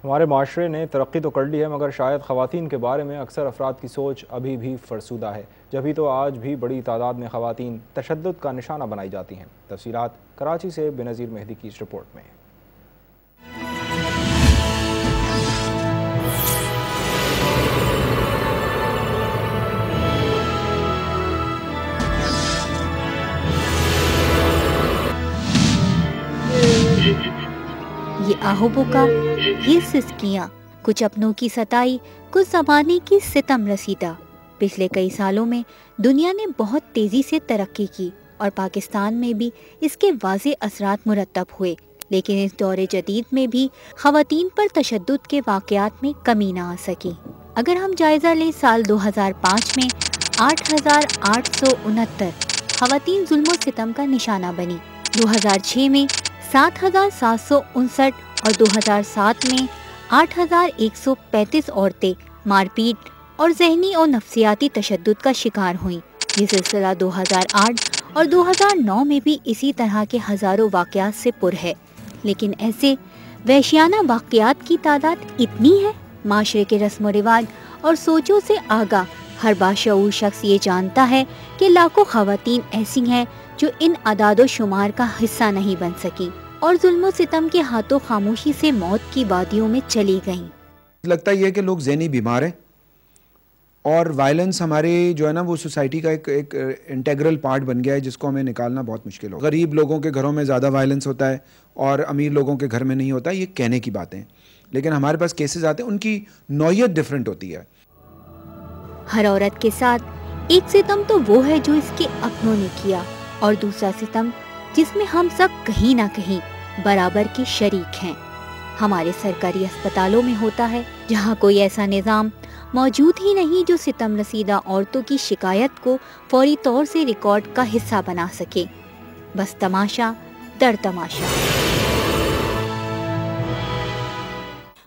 हमारे माशरे ने तरक्की तो कर ली है, मगर शायद ख़वातीन के बारे में अक्सर अफराद की सोच अभी भी फरसुदा है। जभी तो आज भी बड़ी तादाद में ख़वातीन तशद्दुद का निशाना बनाई जाती हैं। तफसीलात कराची से बेनज़ीर मेहदी की इस रिपोर्ट में। ये आहोबुका, ये सिसकियाँ, कुछ अपनों की सताई, कुछ ज़माने की सितम रसीदा। पिछले कई सालों में दुनिया ने बहुत तेज़ी से तरक्की की और पाकिस्तान में भी इसके वाज़े असरात मुरतब हुए, लेकिन इस दौरे जदीद में भी ख़वातीन पर तशद्दुद के वाक़यात में कमी ना आ सकी। अगर हम जायज़ा लें, साल 2005 में 8,869 ख़वातीन जुल्म सितम का निशाना बनी, 2006 में 7,759 और 2007 में 8,135 औरतें मारपीट और जहनी और नफ्सियाती तशद्दुद का शिकार हुईं। ये सिलसिला 2008 और 2009 में भी इसी तरह के हज़ारों वाक़यात से पुर है, लेकिन ऐसे वहशियाना वाक़यात की तादाद इतनी है। माशरे के रस्म व रिवाज और सोचों से आगाह हर बाशऊर शख्स ये जानता है कि लाखों ख़वातीन ऐसी हैं जो इन अदादो शुमार का हिस्सा नहीं बन सकी और जुल्म सितम के हाथों खामोशी से मौत की वादियों में चली गईं। लगता ही है कि लोग ज़हनी बीमार हैं और वायलेंस हमारे जो है ना वो सोसाइटी का एक इंटेग्रल पार्ट बन गया है, जिसको हमें निकालना बहुत मुश्किल हो। गरीब लोगों के घरों में ज़्यादा वायलेंस होता है और अमीर लोगों के घर में नहीं होता, ये कहने की बातें, लेकिन हमारे पास केसेस आते हैं, उनकी नौयत डिफरेंट होती है। हर औरत के साथ एक सितम तो वो है जो इसके अपनों ने किया, और दूसरा सितम जिसमें हम सब कहीं ना कहीं बराबर के शरीक हैं। हमारे सरकारी अस्पतालों में होता है, जहाँ कोई ऐसा निज़ाम मौजूद ही नहीं जो सितम रसीदा औरतों की शिकायत को फौरी तौर से रिकॉर्ड का हिस्सा बना सके। बस तमाशा दर तमाशा।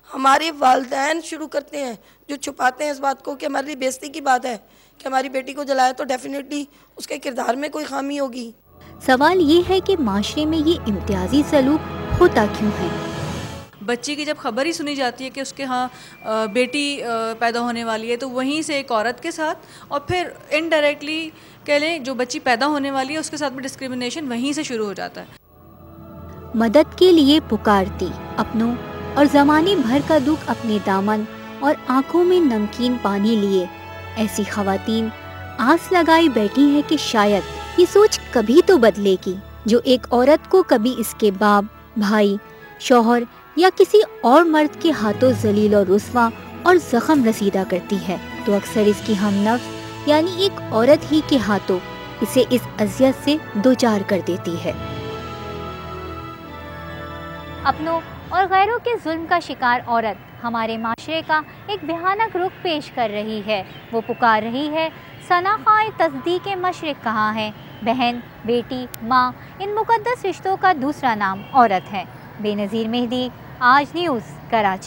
हमारे वालिदैन शुरू करते हैं जो छुपाते हैं इस बात को कि हमारे लिए बेइज्जती की बात है कि हमारी बेटी को जलाया, तो डेफिनेटली उसके किरदार में कोई खामी होगी। सवाल ये है कि माशरे में ये इम्तियाजी सलूक होता क्यों है? बच्ची की जब खबर ही सुनी जाती है कि उसके यहाँ बेटी पैदा होने वाली है, तो वहीं से एक औरत के साथ और फिर इनडायरेक्टली कह लें जो बच्ची पैदा होने वाली है उसके साथ भी डिस्क्रिमिनेशन वहीं से शुरू हो जाता है। मदद के लिए पुकारती, अपनों और ज़माने भर का दुख अपने दामन और आंखों में नमकीन पानी लिए ऐसी ख़वातीन आस लगाई बैठी हैं कि शायद ये सोच कभी तो बदलेगी, जो एक औरत को कभी इसके बाप, भाई, शौहर या किसी और मर्द के हाथों जलील और रुस्वा और जख्म रसीदा करती है, तो अक्सर इसकी हमनफ्स यानी एक औरत ही के हाथों इसे इस अज़ियत से दोचार कर देती है। अपनों और गैरों के जुल्म का शिकार औरत हमारे माशरे का एक भयानक रुख पेश कर रही है। वो पुकार रही है, सनाख़ाए तस्दीक़ मशरिक़ कहाँ है? बहन, बेटी, माँ, इन मुक़द्दस रिश्तों का दूसरा नाम औरत है। बेनज़ीर मेहदी, आज न्यूज़, कराची।